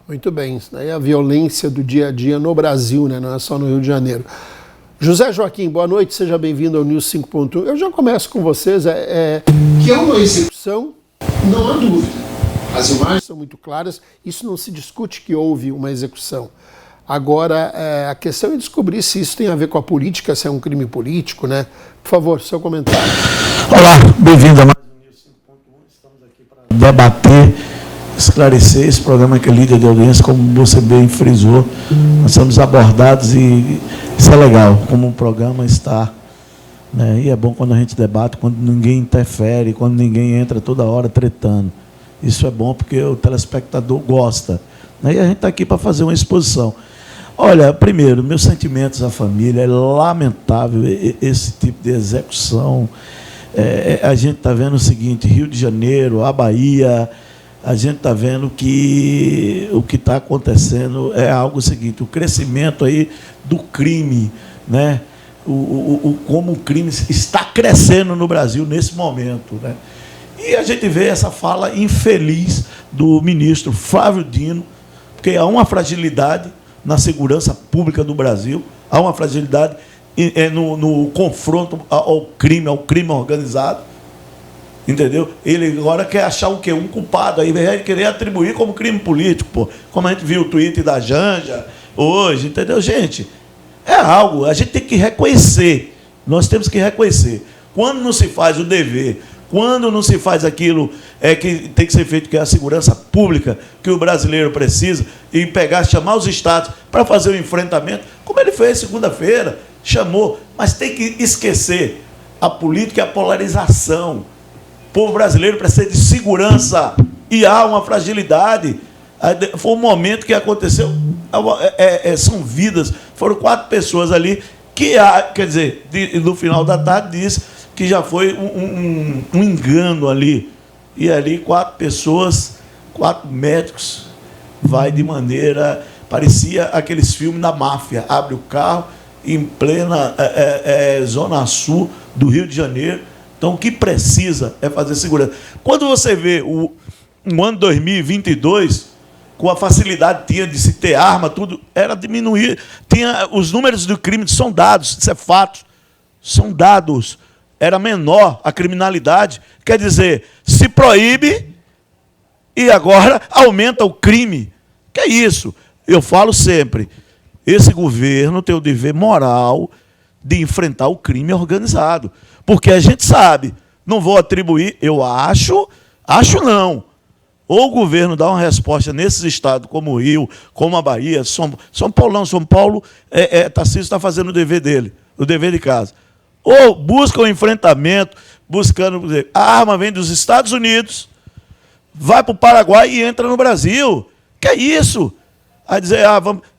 Muito bem, isso daí é a violência do dia a dia no Brasil, né? Não é só no Rio de Janeiro. José Joaquim, boa noite, seja bem-vindo ao News 5.1. Eu já começo com vocês, que é uma execução, não há dúvida. As imagens são muito claras, isso não se discute que houve uma execução. Agora, a questão é descobrir se isso tem a ver com a política, se é um crime político, né? Por favor, seu comentário. Olá, bem-vindo a mais um News 5.1. Estamos aqui para debater, esclarecer esse programa que é líder de audiência, como você bem frisou. Nós somos abordados e isso é legal, como o programa está. Né? E é bom quando a gente debate, quando ninguém interfere, quando ninguém entra toda hora tretando. Isso é bom porque o telespectador gosta. Né? E a gente está aqui para fazer uma exposição. Olha, primeiro, meus sentimentos à família, é lamentável esse tipo de execução. A gente está vendo o seguinte, Rio de Janeiro, a Bahia, a gente está vendo que o que está acontecendo é algo seguinte, o crescimento aí do crime, né? Como o crime está crescendo no Brasil nesse momento, né? E a gente vê essa fala infeliz do ministro Flávio Dino, porque há uma fragilidade na segurança pública do Brasil, há uma fragilidade no confronto ao crime organizado, entendeu? Ele agora quer achar o quê? Um culpado, aí vai querer atribuir como crime político, pô. Como a gente viu o tweet da Janja hoje, entendeu? Gente, é algo, a gente tem que reconhecer, nós temos que reconhecer. Quando não se faz o dever, quando não se faz aquilo que tem que ser feito, que é a segurança pública que o brasileiro precisa, e chamar os estados para fazer o enfrentamento, como ele fez segunda-feira, chamou, mas tem que esquecer a política e a polarização. O povo brasileiro precisa de segurança e há uma fragilidade. Foi um momento que aconteceu, são vidas, foram 4 pessoas ali, que quer dizer, no final da tarde disse que já foi um engano ali. E ali 4 pessoas, 4 médicos, vai de maneira... Parecia aqueles filmes da máfia. Abre o carro em plena zona sul do Rio de Janeiro. Então, o que precisa é fazer segurança. Quando você vê o ano 2022, com a facilidade que tinha de se ter arma, tudo, era diminuir. Tinha os números do crime, são dados, isso é fato, são dados. Era menor a criminalidade. Quer dizer, se proíbe e agora aumenta o crime. Que é isso? Eu falo sempre, esse governo tem o dever moral de enfrentar o crime organizado. Porque a gente sabe, não vou atribuir, eu acho não. Ou o governo dá uma resposta nesses estados como o Rio, como a Bahia, São Paulo, Tarcísio está fazendo o dever dele, o dever de casa. Ou busca o enfrentamento, buscando, por exemplo, a arma vem dos Estados Unidos, vai para o Paraguai e entra no Brasil. Que é isso? A dizer,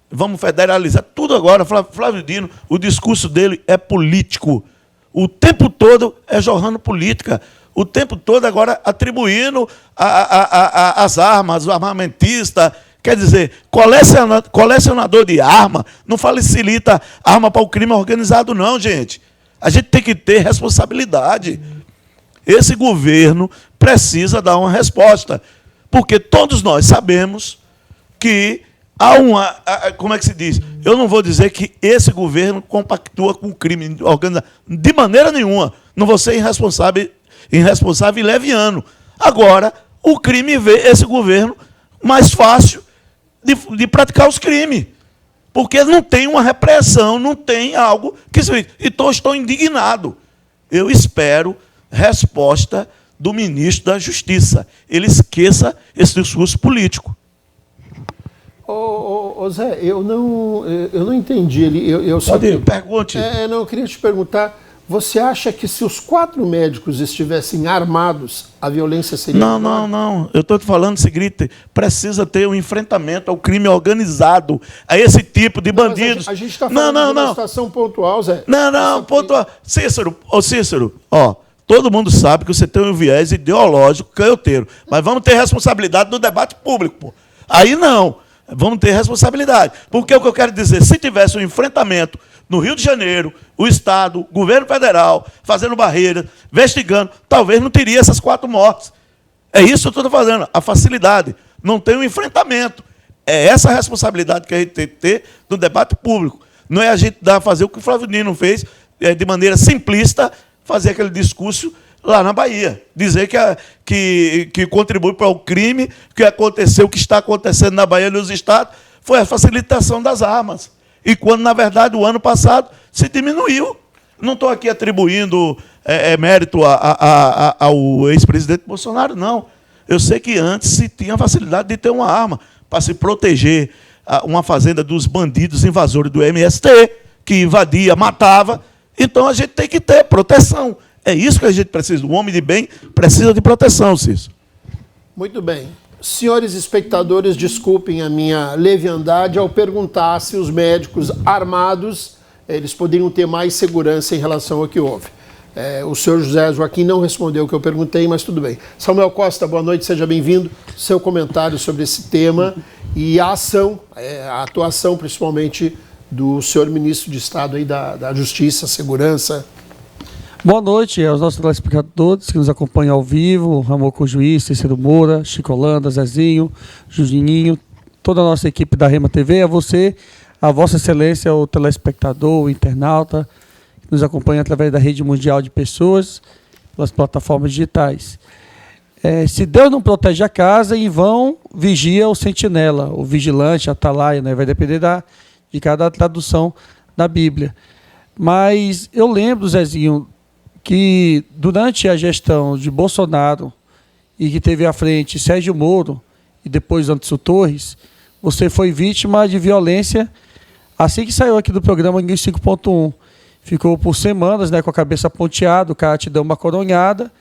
vamos federalizar tudo agora. Flávio Dino, o discurso dele é político. O tempo todo é jorrando política. O tempo todo agora atribuindo as armas, o armamentista. Quer dizer, colecionador de arma não facilita arma para o crime organizado, não, gente. A gente tem que ter responsabilidade. Esse governo precisa dar uma resposta, porque todos nós sabemos que há como é que se diz? Eu não vou dizer que esse governo compactua com o crime organizado, de maneira nenhuma. Não vou ser irresponsável e leviano. Agora, o crime vê esse governo mais fácil de praticar os crimes. Porque não tem uma repressão, não tem algo que se fez. Então, estou indignado. Eu espero resposta do ministro da Justiça. Ele esqueça esse discurso político. Zé, eu não entendi. Pergunte. Eu queria te perguntar, você acha que se os 4 médicos estivessem armados, a violência seria... Não. Eu estou te falando o seguinte, precisa ter um enfrentamento ao crime organizado, a esse tipo de bandidos. A gente está falando de uma situação pontual, Zé. Pontual. Cícero, todo mundo sabe que você tem um viés ideológico canhoteiro, mas vamos ter responsabilidade no debate público, pô. Aí não, vamos ter responsabilidade. Porque o que eu quero dizer, se tivesse um enfrentamento no Rio de Janeiro, o Estado, o governo federal, fazendo barreiras, investigando, talvez não teria essas 4 mortes. É isso que eu estou fazendo, a facilidade. Não tem um enfrentamento. É essa a responsabilidade que a gente tem que ter no debate público. Não é a gente fazer o que o Flávio Dino fez, de maneira simplista, fazer aquele discurso lá na Bahia. Dizer que contribui para o crime, que aconteceu, o que está acontecendo na Bahia e nos estados, foi a facilitação das armas. E quando, na verdade, o ano passado se diminuiu. Não estou aqui atribuindo mérito ao ex-presidente Bolsonaro, não. Eu sei que antes se tinha facilidade de ter uma arma para se proteger uma fazenda dos bandidos invasores do MST, que invadia, matava. Então, a gente tem que ter proteção. É isso que a gente precisa. O homem de bem precisa de proteção, Cícero. Muito bem. Senhores espectadores, desculpem a minha leviandade ao perguntar se os médicos armados eles poderiam ter mais segurança em relação ao que houve. O senhor José Joaquim não respondeu o que eu perguntei, mas tudo bem. Samuel Costa, boa noite, seja bem-vindo. Seu comentário sobre esse tema e a ação, a atuação principalmente do senhor ministro de Estado aí da Justiça, Segurança. Boa noite aos nossos telespectadores que nos acompanham ao vivo, Ramon Cojuiz, Cícero Moura, Chico Holanda, Zezinho, Juninho, toda a nossa equipe da Rema TV, a você, a Vossa Excelência, o telespectador, o internauta, que nos acompanha através da rede mundial de pessoas, pelas plataformas digitais. Se Deus não protege a casa, em vão vigia o sentinela, o vigilante, a atalaia, né? Vai depender de cada tradução da Bíblia. Mas eu lembro, Zezinho, que durante a gestão de Bolsonaro e que teve à frente Sérgio Moro e depois Anderson Torres, você foi vítima de violência assim que saiu aqui do programa News 5.1. Ficou por semanas, né, com a cabeça ponteada, o cara te deu uma coronhada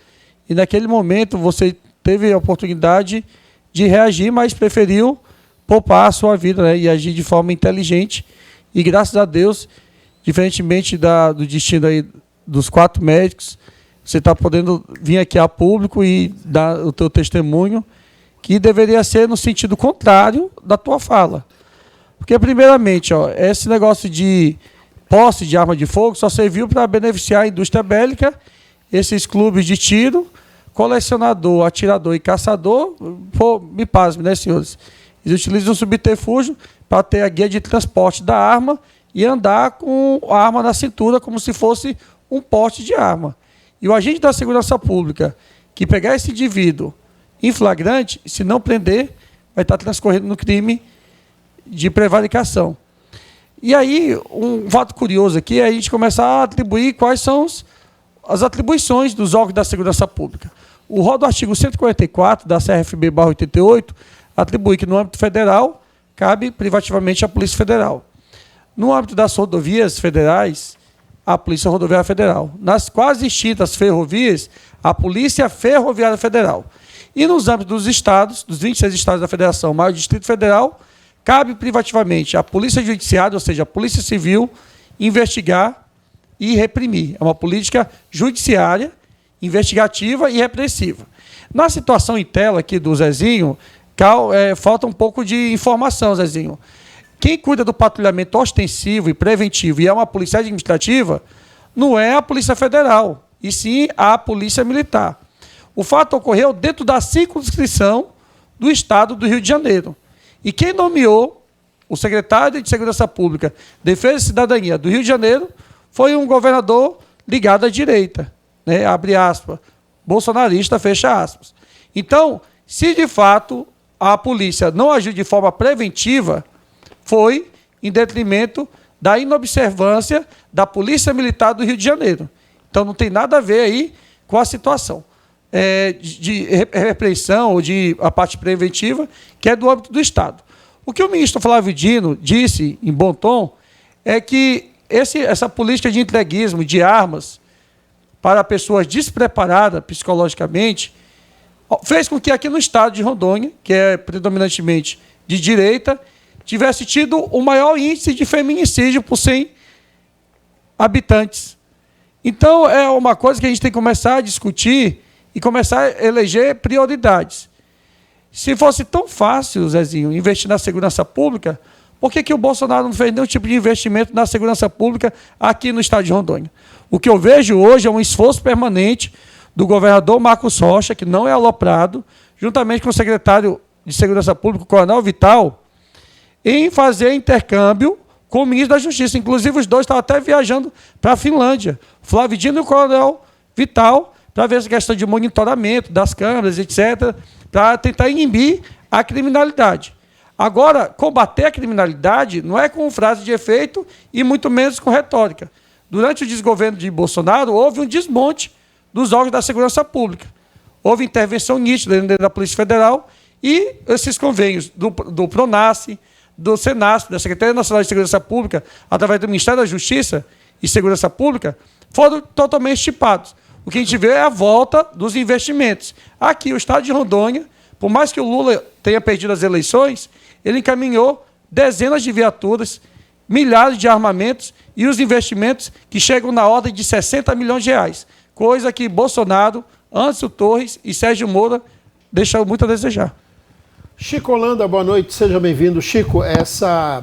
e naquele momento você teve a oportunidade de reagir, mas preferiu poupar a sua vida, né, e agir de forma inteligente e graças a Deus, diferentemente do destino aí dos 4 médicos, você está podendo vir aqui a público e dar o teu testemunho, que deveria ser no sentido contrário da tua fala. Porque, primeiramente, esse negócio de posse de arma de fogo só serviu para beneficiar a indústria bélica, esses clubes de tiro, colecionador, atirador e caçador, me pasme, né, senhores? Eles utilizam um subterfúgio para ter a guia de transporte da arma e andar com a arma na cintura como se fosse um porte de arma. E o agente da segurança pública que pegar esse indivíduo em flagrante, se não prender, vai estar transcorrendo no crime de prevaricação. E aí, um fato curioso aqui é a gente começar a atribuir quais são as atribuições dos órgãos da segurança pública. O rol do artigo 144 da CRFB/88 atribui que no âmbito federal cabe privativamente à Polícia Federal. No âmbito das rodovias federais, a Polícia Rodoviária Federal. Nas quase extintas ferrovias, a Polícia Ferroviária Federal. E nos âmbitos dos estados, dos 26 estados da Federação, mais o Distrito Federal, cabe privativamente à Polícia Judiciária, ou seja, a Polícia Civil, investigar e reprimir. É uma política judiciária, investigativa e repressiva. Na situação em tela aqui do Zezinho, falta um pouco de informação, Zezinho. Quem cuida do patrulhamento ostensivo e preventivo e é uma polícia administrativa, não é a Polícia Federal, e sim a Polícia Militar. O fato ocorreu dentro da circunscrição do Estado do Rio de Janeiro. E quem nomeou o secretário de Segurança Pública, Defesa e Cidadania do Rio de Janeiro foi um governador ligado à direita, né? Abre aspas, bolsonarista, fecha aspas. Então, se de fato a polícia não agiu de forma preventiva, foi em detrimento da inobservância da Polícia Militar do Rio de Janeiro. Então, não tem nada a ver aí com a situação de repressão ou de a parte preventiva, que é do âmbito do Estado. O que o ministro Flávio Dino disse, em bom tom, é que essa política de entreguismo de armas para pessoas despreparadas psicologicamente fez com que aqui no estado de Rondônia, que é predominantemente de direita, tivesse tido o maior índice de feminicídio por 100 habitantes. Então, é uma coisa que a gente tem que começar a discutir e começar a eleger prioridades. Se fosse tão fácil, Zezinho, investir na segurança pública, por que o Bolsonaro não fez nenhum tipo de investimento na segurança pública aqui no estado de Rondônia? O que eu vejo hoje é um esforço permanente do governador Marcos Rocha, que não é aloprado, juntamente com o secretário de Segurança Pública, o Coronel Vital, em fazer intercâmbio com o ministro da Justiça. Inclusive, os dois estavam até viajando para a Finlândia. Flávio Dino e o Coronel Vital, para ver essa questão de monitoramento das câmeras, etc., para tentar inibir a criminalidade. Agora, combater a criminalidade não é com frase de efeito e muito menos com retórica. Durante o desgoverno de Bolsonaro, houve um desmonte dos órgãos da segurança pública. Houve intervenção nítida dentro da Polícia Federal e esses convênios do PRONASSE, do SENASP, da Secretaria Nacional de Segurança Pública, através do Ministério da Justiça e Segurança Pública, foram totalmente estipados. O que a gente vê é a volta dos investimentos. Aqui, o estado de Rondônia, por mais que o Lula tenha perdido as eleições, ele encaminhou dezenas de viaturas, milhares de armamentos e os investimentos que chegam na ordem de 60 milhões de reais, coisa que Bolsonaro, Anderson Torres e Sérgio Moro deixaram muito a desejar. Chico Holanda, boa noite, seja bem-vindo. Chico, essa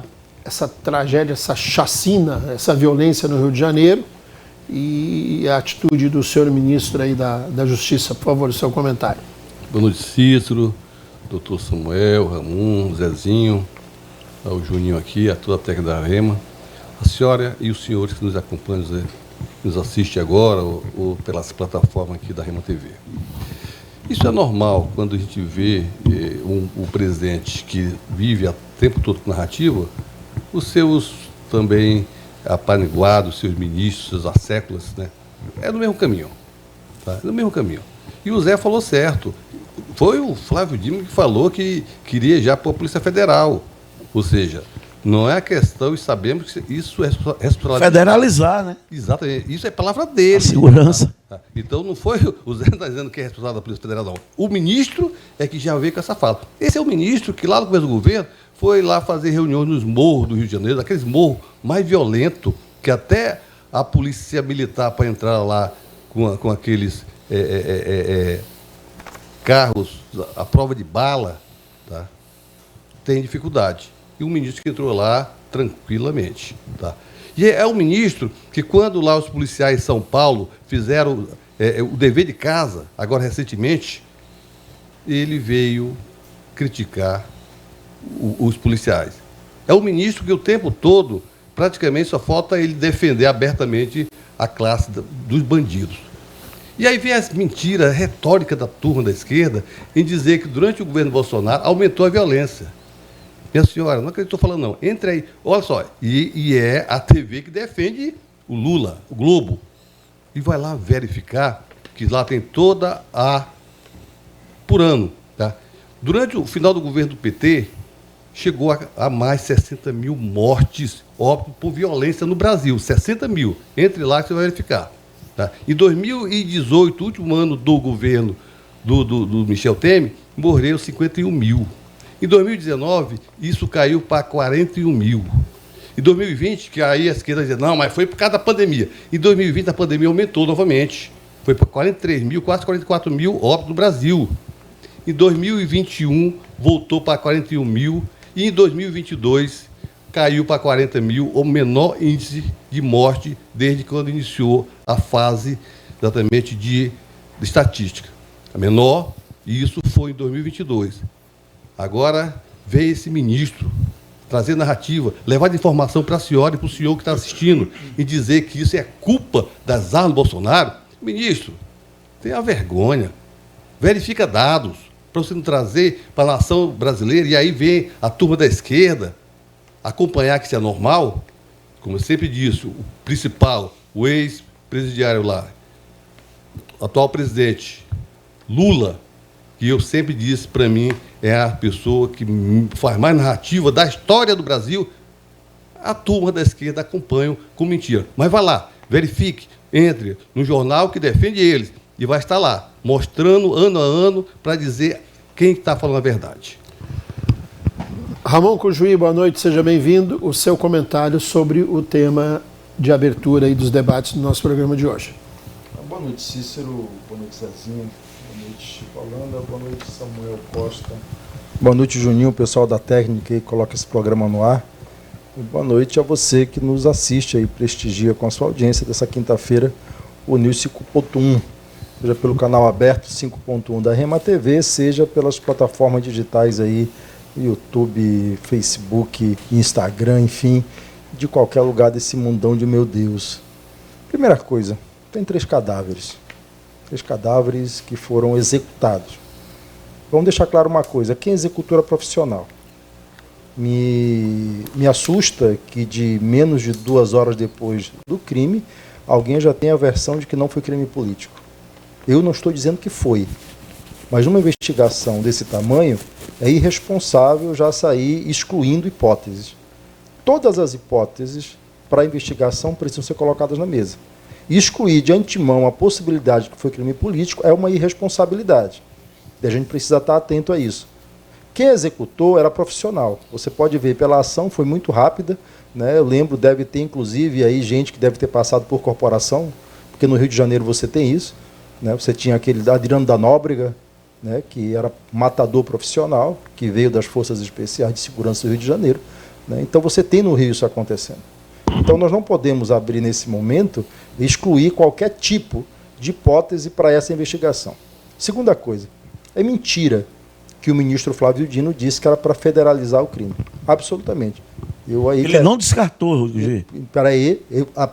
tragédia, essa chacina, essa violência no Rio de Janeiro e a atitude do senhor ministro aí da Justiça, por favor, o seu comentário. Boa noite, Cícero, doutor Samuel, Ramon, Zezinho, ao Juninho aqui, a toda a técnica da Rema, a senhora e os senhores que nos acompanham, que nos assistem agora ou pelas plataformas aqui da Rema TV. Isso é normal quando a gente vê o presidente que vive o tempo todo com narrativa, os seus também apaniguados, seus ministros, seus asseclas, né? É no mesmo caminho. Tá? É no mesmo caminho. E o Zé falou certo. Foi o Flávio Dino que falou que queria já pôr a Polícia Federal. Ou seja, não é a questão, e sabemos que isso é responsabilidade. Federalizar, né? Exatamente. Isso é palavra dele. A segurança. Tá? Então não foi o Zé está dizendo que é responsável da Polícia Federal, não. O ministro é que já veio com essa fala. Esse é o ministro que lá no começo do governo foi lá fazer reuniões nos morros do Rio de Janeiro, aqueles morros mais violentos, que até a polícia militar para entrar lá com aqueles carros, a prova de bala, tá? Tem dificuldade. E um ministro que entrou lá tranquilamente. Tá? E é um ministro que, quando lá os policiais de São Paulo fizeram o dever de casa, agora recentemente, ele veio criticar os policiais. É um ministro que o tempo todo, praticamente, só falta ele defender abertamente a classe dos bandidos. E aí vem as mentiras retóricas da turma da esquerda em dizer que durante o governo Bolsonaro aumentou a violência. Minha senhora, não acredito que estou falando, não. Entre aí. Olha só, e é a TV que defende o Lula, o Globo. E vai lá verificar que lá tem toda por ano. Tá? Durante o final do governo do PT, chegou a mais 60 mil mortes, óbito por violência no Brasil. 60 mil. Entre lá que você vai verificar. Tá? Em 2018, último ano do governo do Michel Temer, morreram 51 mil. Em 2019, isso caiu para 41 mil. Em 2020, que aí a esquerda dizia, não, mas foi por causa da pandemia. Em 2020, a pandemia aumentou novamente. Foi para 43 mil, quase 44 mil óbitos no Brasil. Em 2021, voltou para 41 mil. E em 2022, caiu para 40 mil, o menor índice de morte desde quando iniciou a fase exatamente de estatística. A menor, e isso foi em 2022. Agora veio esse ministro trazer narrativa, levar informação para a senhora e para o senhor que está assistindo e dizer que isso é culpa das armas do Bolsonaro. Ministro, tenha vergonha, verifica dados para você não trazer para a nação brasileira e aí vem a turma da esquerda acompanhar que isso é normal. Como eu sempre disse, o principal, o ex-presidiário lá, o atual presidente, Lula, que eu sempre disse, para mim, é a pessoa que faz mais narrativa da história do Brasil. A turma da esquerda acompanha com mentira. Mas vai lá, verifique, entre no jornal que defende eles e vai estar lá, mostrando ano a ano para dizer quem está falando a verdade. Ramon Cujuí, boa noite, seja bem-vindo. O seu comentário sobre o tema de abertura e dos debates do nosso programa de hoje. Boa noite, Cícero. Boa noite, Zezinho. Boa noite, Chico Holanda. Boa noite, Samuel Costa. Boa noite, Juninho, o pessoal da técnica que coloca esse programa no ar. E boa noite a você que nos assiste e prestigia com a sua audiência dessa quinta-feira o News 5.1, seja pelo canal aberto 5.1 da Rema TV, seja pelas plataformas digitais aí YouTube, Facebook, Instagram, enfim, de qualquer lugar desse mundão de meu Deus. Primeira coisa, tem 3 cadáveres. 3 cadáveres que foram executados. Vamos deixar claro uma coisa, quem executou era profissional. Me assusta que de menos de 2 horas depois do crime, alguém já tem a versão de que não foi crime político. Eu não estou dizendo que foi, mas numa investigação desse tamanho, é irresponsável já sair excluindo hipóteses. Todas as hipóteses para a investigação precisam ser colocadas na mesa. E excluir de antemão a possibilidade de que foi crime político é uma irresponsabilidade. E a gente precisa estar atento a isso. Quem executou era profissional. Você pode ver pela ação, foi muito rápida, né? Eu lembro, deve ter inclusive aí gente que deve ter passado por corporação, porque no Rio de Janeiro você tem isso, né? Você tinha aquele Adriano da Nóbrega, né? Que era matador profissional, que veio das Forças Especiais de Segurança do Rio de Janeiro, né? Então você tem no Rio isso acontecendo. Então nós não podemos abrir nesse momento e excluir qualquer tipo de hipótese para essa investigação. Segunda coisa, é mentira que o ministro Flávio Dino disse que era para federalizar o crime. Absolutamente. Ele não descartou, Rodrigo. Espera aí,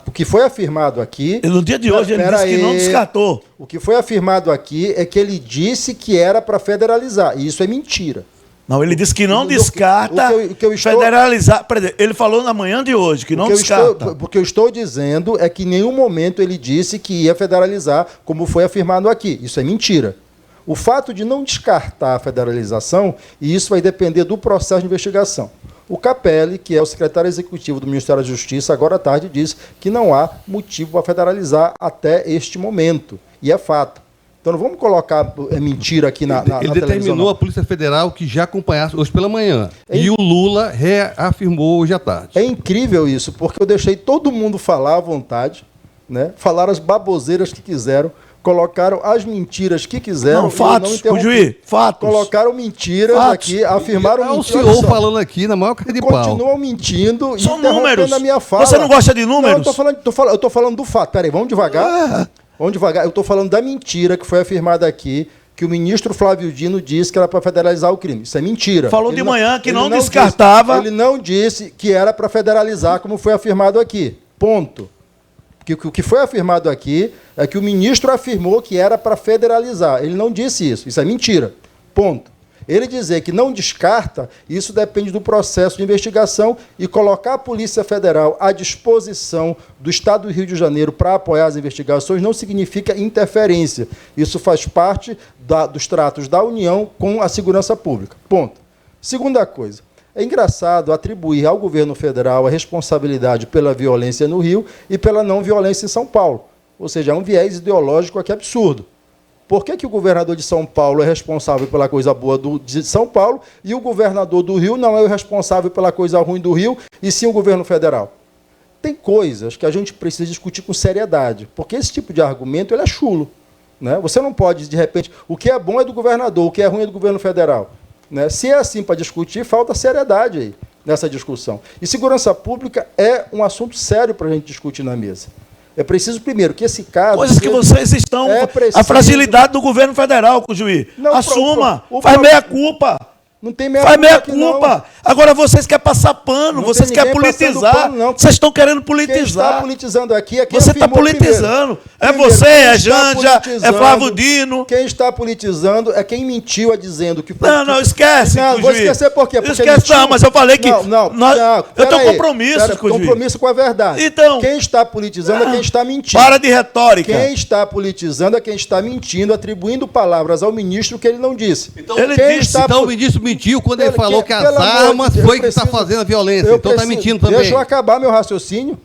o que foi afirmado aqui... No dia de hoje ele disse que não descartou. O que foi afirmado aqui é que ele disse que era para federalizar, e isso é mentira. Não, ele disse que não descarta federalizar. Ele falou na manhã de hoje que não descarta. O que eu estou dizendo é que em nenhum momento ele disse que ia federalizar, como foi afirmado aqui. Isso é mentira. O fato de não descartar a federalização, e isso vai depender do processo de investigação. O Capelli, que é o secretário executivo do Ministério da Justiça, agora à tarde disse que não há motivo para federalizar até este momento. E é fato. Então não vamos colocar mentira aqui na Ele determinou a Polícia Federal que já acompanhasse hoje pela manhã. E o Lula reafirmou hoje à tarde. É incrível isso, porque eu deixei todo mundo falar à vontade, né? Falaram as baboseiras que quiseram, colocaram as mentiras que quiseram. Não, fatos, juiz, fatos. Colocaram mentiras aqui, afirmaram mentiras. É o senhor falando aqui na maior cara de pau. Continuam mentindo e são números. A minha fala. Você não gosta de números? Não, eu estou falando do fato. Peraí, vamos devagar. Vamos devagar. Eu estou falando da mentira que foi afirmada aqui, que o ministro Flávio Dino disse que era para federalizar o crime. Isso é mentira. Falou de manhã que não descartava. Ele não disse que era para federalizar, como foi afirmado aqui. Ponto. O que foi afirmado aqui é que o ministro afirmou que era para federalizar. Ele não disse isso. Isso é mentira. Ponto. Ele dizer que não descarta, isso depende do processo de investigação, e colocar a Polícia Federal à disposição do Estado do Rio de Janeiro para apoiar as investigações não significa interferência. Isso faz parte dos tratos da União com a segurança pública. Ponto. Segunda coisa. É engraçado atribuir ao governo federal a responsabilidade pela violência no Rio e pela não violência em São Paulo. Ou seja, é um viés ideológico aqui absurdo. Por que o governador de São Paulo é responsável pela coisa boa de São Paulo e o governador do Rio não é o responsável pela coisa ruim do Rio, e sim o governo federal? Tem coisas que a gente precisa discutir com seriedade, porque esse tipo de argumento ele é chulo, né? Você não pode, de repente, o que é bom é do governador, o que é ruim é do governo federal. Né? Se é assim para discutir, falta seriedade aí nessa discussão. E segurança pública é um assunto sério para a gente discutir na mesa. É preciso, primeiro, que esse caso... Coisas que vocês estão... A fragilidade do governo federal, juiz. Não, assuma. Faz meia-culpa. Não tem meia Faz meia-culpa. Agora vocês querem passar pano, vocês querem politizar. Vocês estão querendo politizar. Quem está politizando aqui é quem Você está politizando. Primeiro. É você, é Janja, é Flávio Dino. Quem está politizando é quem mentiu dizendo que... Não, esquece. Não, vou esquecer por quê? Porque esquece, não, mas eu falei que... Não, eu tenho compromisso com o juiz. Compromisso com a verdade. Então... Quem está politizando é quem está mentindo. Para de retórica. Quem está politizando é quem está mentindo, atribuindo palavras ao ministro que ele não disse. Então o ministro mentiu quando ele falou que as armas foi que está fazendo a violência. Então está mentindo também. Deixa eu acabar meu raciocínio.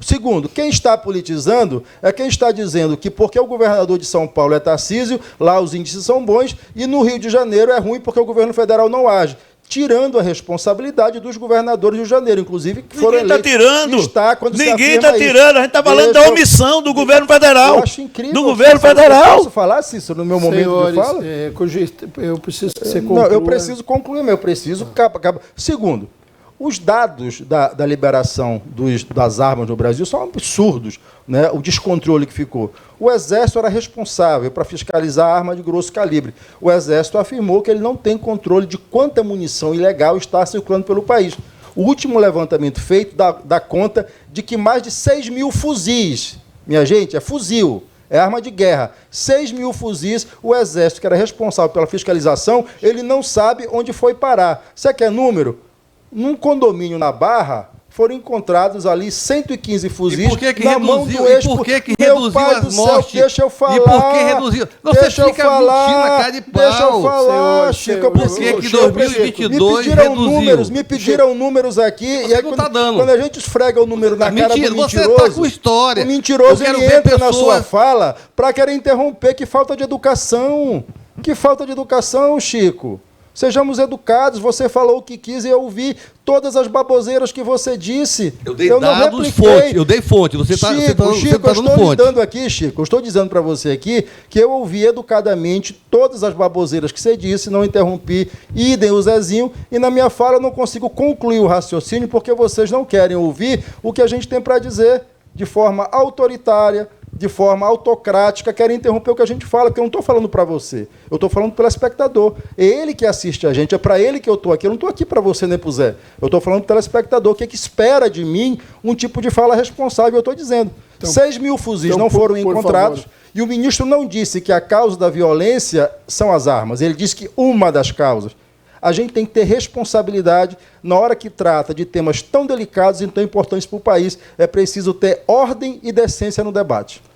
Segundo, quem está politizando é quem está dizendo que porque o governador de São Paulo é Tarcísio, lá os índices são bons, e no Rio de Janeiro é ruim porque o governo federal não age. Tirando a responsabilidade dos governadores do Rio de Janeiro, inclusive, que foram eleitos. Ninguém está tirando. Ninguém está tirando. A gente está falando da omissão do governo federal. Eu acho incrível. Do governo federal. Posso falar, Cícero, no meu momento de fala? Eu preciso que você conclua. Não, eu preciso concluir, mas eu preciso... Segundo, Os dados da liberação das armas no Brasil são absurdos, né? O descontrole que ficou. O Exército era responsável para fiscalizar a arma de grosso calibre. O Exército afirmou que ele não tem controle de quanta munição ilegal está circulando pelo país. O último levantamento feito dá conta de que mais de 6 mil fuzis, minha gente, é fuzil, é arma de guerra, 6 mil fuzis, o Exército, que era responsável pela fiscalização, ele não sabe onde foi parar. Você quer número? Num condomínio na Barra, foram encontrados ali 115 fuzis na mão do ex... Por que reduziu as mortes? Deixa eu falar. E por que reduziu? Você fica mentindo na cara de pau. Deixa eu falar, Chico. Por que que 2022 reduziu? Me pediram números aqui. Você E aí, não tá dando. quando a gente esfrega o número na cara do mentiroso... Você tá com história. O mentiroso ele entra na sua fala para querer interromper. Que falta de educação. Que falta de educação, Chico. Sejamos educados, você falou o que quis e eu ouvi todas as baboseiras que você disse. Eu dei dados, fonte, eu dei fonte. Você está Chico, dando fonte. eu estou lhe dando aqui, Chico, eu estou dizendo para você aqui que eu ouvi educadamente todas as baboseiras que você disse, não interrompi, idem o Zezinho, e na minha fala eu não consigo concluir o raciocínio porque vocês não querem ouvir o que a gente tem para dizer de forma autoritária, de forma autocrática, querem interromper o que a gente fala, porque eu não estou falando para você, eu estou falando pelo espectador. É ele que assiste a gente, é para ele que eu estou aqui, eu não estou aqui para você nem para o Zé. Eu estou falando pelo telespectador, que espera de mim um tipo de fala responsável, eu estou dizendo. Então, 6 mil fuzis não foram encontrados, e o ministro não disse que a causa da violência são as armas, ele disse que uma das causas. A gente tem que ter responsabilidade na hora que trata de temas tão delicados e tão importantes para o país. É preciso ter ordem e decência no debate.